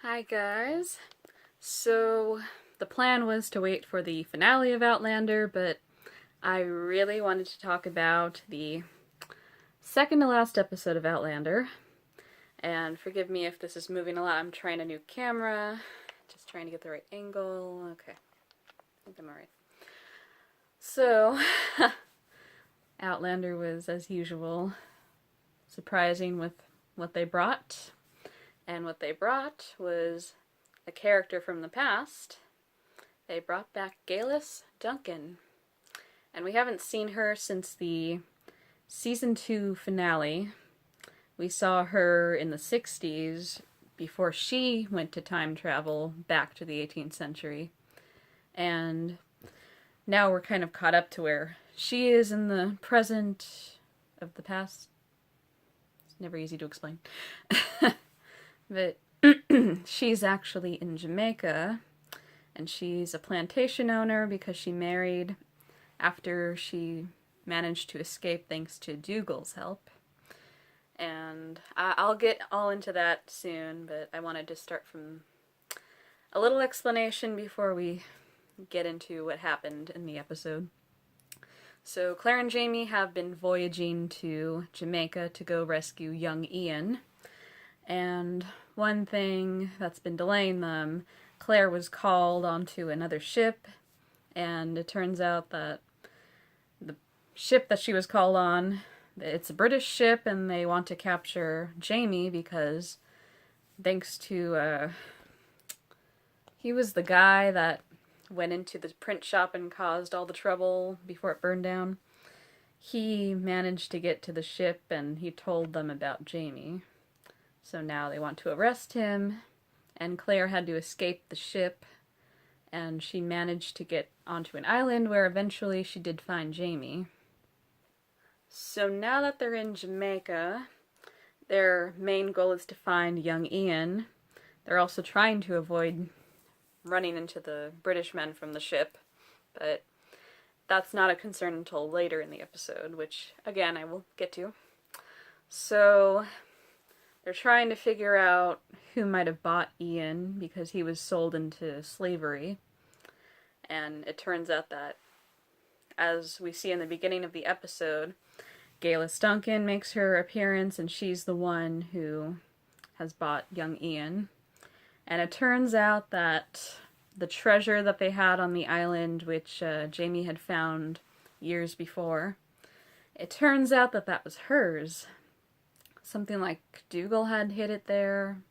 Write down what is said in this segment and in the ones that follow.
Hi guys. So the plan was to wait for the finale of Outlander, but I really wanted to talk about the second to last episode of Outlander. And forgive me if this is moving a lot. I'm trying a new camera, just trying to get the right angle. Okay, I think I'm alright. So, Outlander was, as usual, surprising with what they brought. And what they brought was a character from the past. They brought back Geillis Duncan. And we haven't seen her since the season 2 finale. We saw her in the 60s before she went to time travel back to the 18th century. And now we're kind of caught up to where she is in the present of the past. It's never easy to explain. But she's actually in Jamaica, and she's a plantation owner because she married after she managed to escape thanks to Dougal's help. And I'll get all into that soon, but I wanted to start from a little explanation before we get into what happened in the episode. So Claire and Jamie have been voyaging to Jamaica to go rescue young Ian. And one thing that's been delaying them, Claire was called onto another ship, and it turns out that the ship that she was called on, it's a British ship, and they want to capture Jamie because thanks to, he was the guy that went into the print shop and caused all the trouble before it burned down. He managed to get to the ship, and he told them about Jamie. So now they want to arrest him, and Claire had to escape the ship, and she managed to get onto an island where eventually she did find Jamie. So now that they're in Jamaica, their main goal is to find young Ian. They're also trying to avoid running into the British men from the ship, but that's not a concern until later in the episode, which, again, I will get to. So they're trying to figure out who might have bought Ian because he was sold into slavery. And it turns out that, as we see in the beginning of the episode, Geillis Duncan makes her appearance, and she's the one who has bought young Ian. And it turns out that the treasure that they had on the island, which Jamie had found years before, it turns out that that was hers. Something like Dougal had hid it there,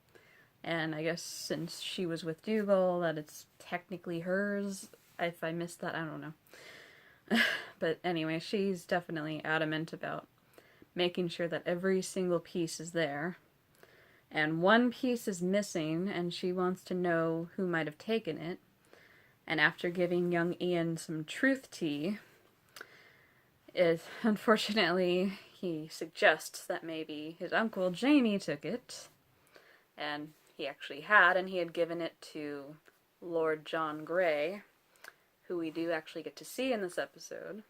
and I guess since she was with Dougal, that it's technically hers. If I missed that, I don't know. But anyway, she's definitely adamant about making sure that every single piece is there. And one piece is missing, and she wants to know who might have taken it. And after giving young Ian some truth tea, unfortunately, he suggests that maybe his uncle Jamie took it, and he actually had, and he had given it to Lord John Grey, who we do actually get to see in this episode.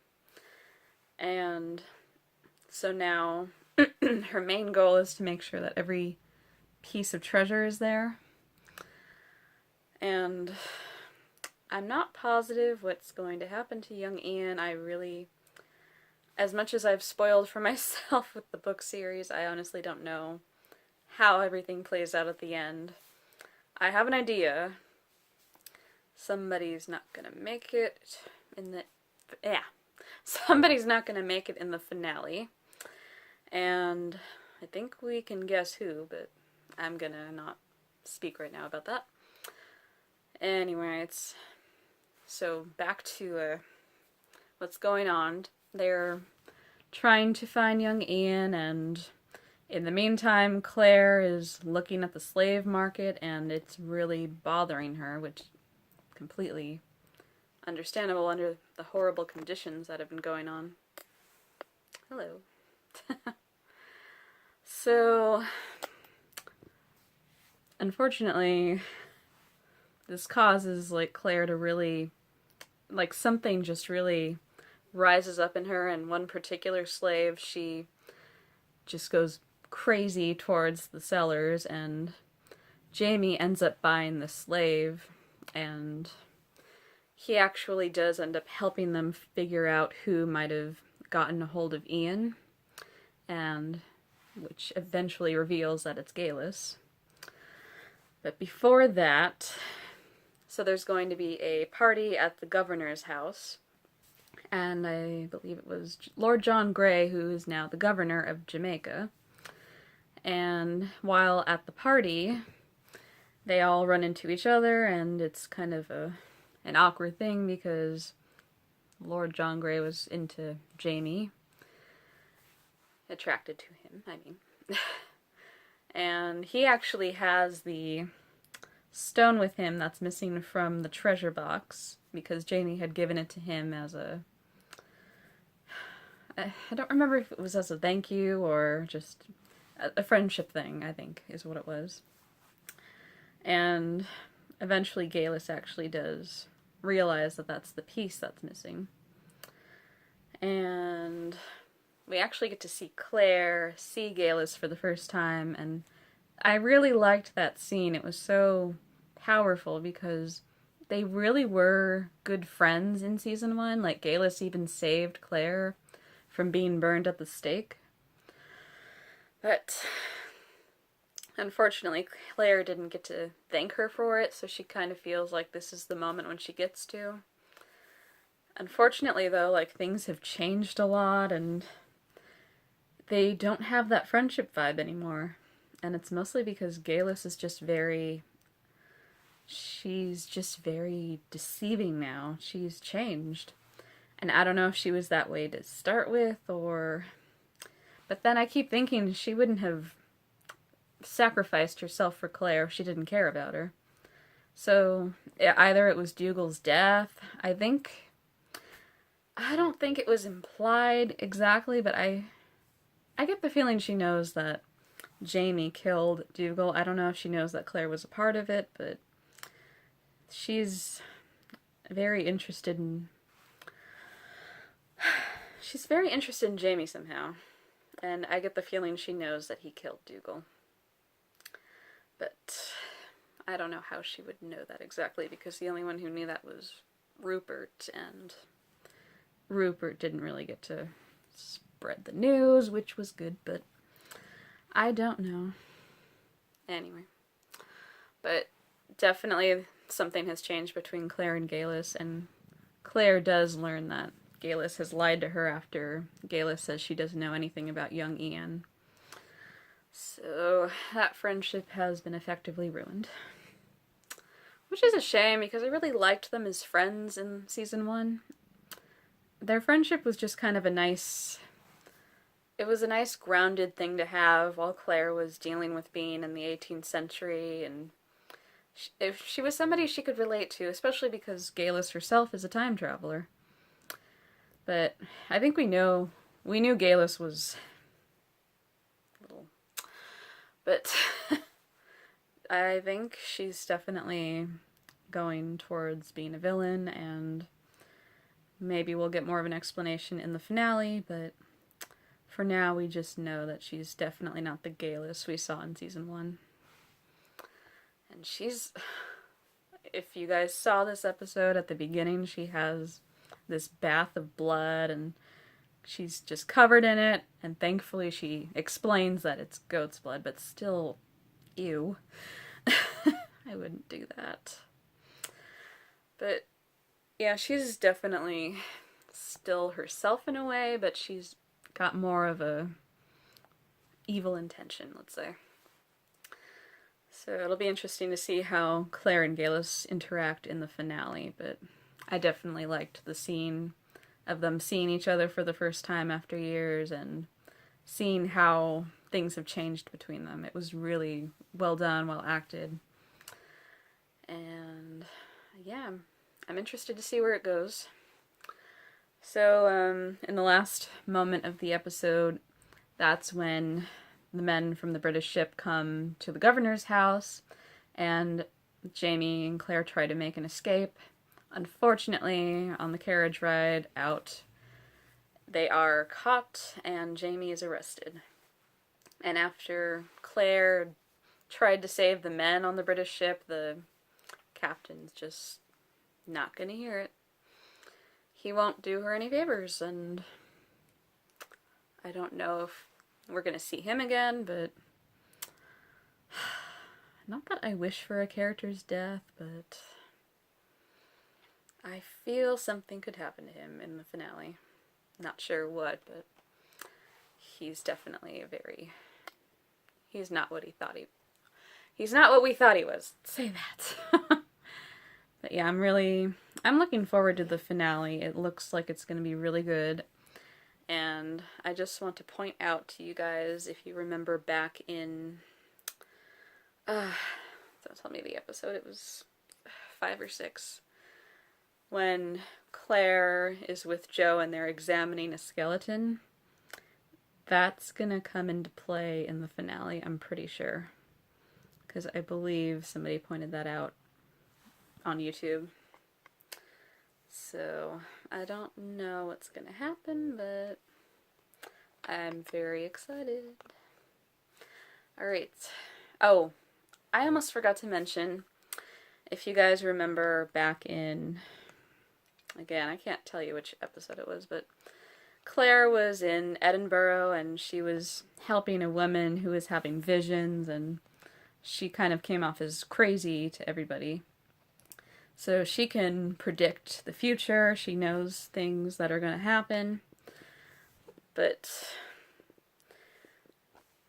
And so now her main goal is to make sure that every piece of treasure is there. And I'm not positive what's going to happen to young Ian. As much as I've spoiled for myself with the book series, I honestly don't know how everything plays out at the end. I have an idea. Somebody's not gonna make it in the... Somebody's not gonna make it in the finale. And I think we can guess who, but I'm gonna not speak right now about that. Anyway, so back to what's going on. They're trying to find young Ian, and in the meantime, Claire is looking at the slave market, and it's really bothering her, which is completely understandable under the horrible conditions that have been going on. Hello. So, unfortunately, this causes, Claire to really, something just really rises up in her, and one particular slave, she just goes crazy towards the sellers and Jamie ends up buying the slave, and he actually does end up helping them figure out who might have gotten a hold of Ian, and which eventually reveals that it's Geillis. But before that, so there's going to be a party at the governor's house, and I believe it was Lord John Grey, who is now the governor of Jamaica. And while at the party, they all run into each other, and it's kind of an awkward thing because Lord John Grey was into Jamie. Attracted to him, I mean. And he actually has the stone with him that's missing from the treasure box because Jamie had given it to him as I don't remember if it was as a thank you or just a friendship thing, I think is what it was. And eventually Geillis actually does realize that that's the piece that's missing. And we actually get to see Claire see Geillis for the first time, and I really liked that scene. It was so powerful because they really were good friends in season 1. Like, Geillis even saved Claire from being burned at the stake. But unfortunately, Claire didn't get to thank her for it, so she kind of feels like this is the moment when she gets to. Unfortunately, though, like, things have changed a lot, and they don't have that friendship vibe anymore. And it's mostly because Geillis is just she's just very deceiving now. She's changed. And I don't know if she was that way to start with, or... But then I keep thinking she wouldn't have sacrificed herself for Claire if she didn't care about her. So, either it was Dougal's death, I don't think it was implied exactly, but I get the feeling she knows that Jamie killed Dougal. I don't know if she knows that Claire was a part of it, but she's very interested in Jamie somehow. And I get the feeling she knows that he killed Dougal. But I don't know how she would know that exactly, because the only one who knew that was Rupert, and Rupert didn't really get to spread the news, which was good, but I don't know. Anyway. But definitely something has changed between Claire and Geillis, and Claire does learn that Geillis has lied to her after Geillis says she doesn't know anything about young Ian. So that friendship has been effectively ruined. Which is a shame, because I really liked them as friends in season 1. Their friendship was just kind of a nice grounded thing to have while Claire was dealing with being in the 18th century, and if she was somebody she could relate to, especially because Geillis herself is a time traveler. But I think we knew Geillis was little. But I think she's definitely going towards being a villain, and maybe we'll get more of an explanation in the finale, but for now we just know that she's definitely not the Geillis we saw in season 1. And she's... If you guys saw this episode at the beginning, she has this bath of blood, and she's just covered in it, and thankfully she explains that it's goat's blood, but still, ew. I wouldn't do that. But, yeah, she's definitely still herself in a way, but she's got more of a evil intention, let's say. So it'll be interesting to see how Claire and Geillis interact in the finale, but I definitely liked the scene of them seeing each other for the first time after years and seeing how things have changed between them. It was really well done, well acted. And yeah, I'm interested to see where it goes. So, in the last moment of the episode, that's when the men from the British ship come to the governor's house, and Jamie and Claire try to make an escape. Unfortunately, on the carriage ride out, they are caught, and Jamie is arrested. And after Claire tried to save the men on the British ship, the captain's just not gonna hear it. He won't do her any favors, and I don't know if we're gonna see him again, but not that I wish for a character's death, but I feel something could happen to him in the finale. Not sure what, but he's definitely he's not what he's not what we thought he was. Say that. But yeah, I'm looking forward to the finale. It looks like it's going to be really good. And I just want to point out to you guys, if you remember back in, don't tell me the episode, it was 5 or 6, when Claire is with Joe and they're examining a skeleton. That's gonna come into play in the finale, I'm pretty sure. Because I believe somebody pointed that out on YouTube. So, I don't know what's gonna happen, but I'm very excited. Alright. Oh, I almost forgot to mention, if you guys remember back in, again, I can't tell you which episode it was, but Claire was in Edinburgh and she was helping a woman who was having visions, and she kind of came off as crazy to everybody. So she can predict the future, she knows things that are going to happen, but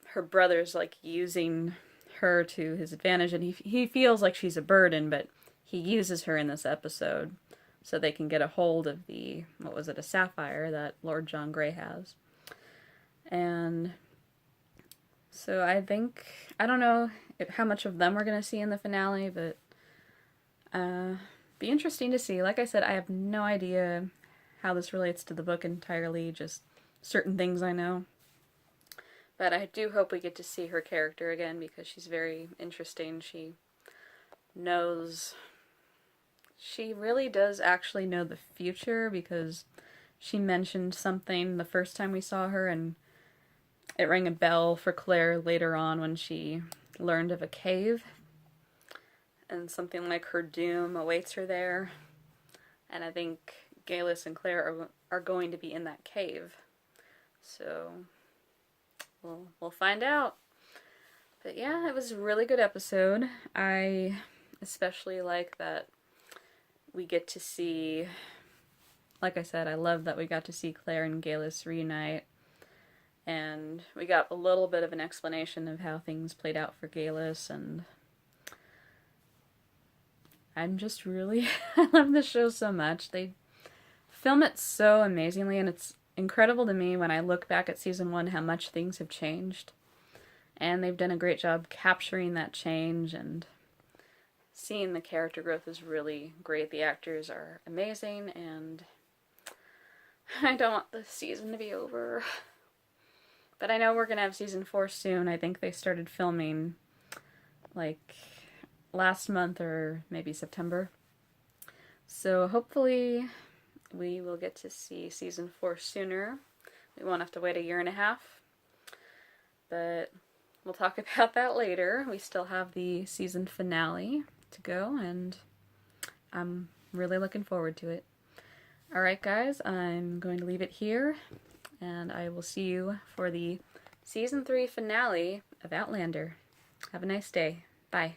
her brother's like using her to his advantage, and he feels like she's a burden, but he uses her in this episode so they can get a hold of the, what was it, a sapphire that Lord John Grey has. And so I don't know how much of them we're going to see in the finale, but be interesting to see. Like I said, I have no idea how this relates to the book entirely, just certain things I know. But I do hope we get to see her character again, because she's very interesting. She really does actually know the future, because she mentioned something the first time we saw her, and it rang a bell for Claire later on when she learned of a cave, and something like her doom awaits her there. And I think Geillis and Claire are going to be in that cave. So we'll find out. But yeah, it was a really good episode. I especially like that we get to see, like I said, I love that we got to see Claire and Geillis reunite. And we got a little bit of an explanation of how things played out for Geillis, and I'm just really, I love this show so much. They film it so amazingly, and it's incredible to me when I look back at season 1 how much things have changed. And they've done a great job capturing that change, and seeing the character growth is really great. The actors are amazing, and I don't want the season to be over. But I know we're going to have season 4 soon. I think they started filming like last month or maybe September. So hopefully we will get to see season 4 sooner. We won't have to wait a year and a half. But we'll talk about that later. We still have the season finale to go, and I'm really looking forward to it. Alright guys, I'm going to leave it here, and I will see you for the season 3 finale of Outlander. Have a nice day. Bye.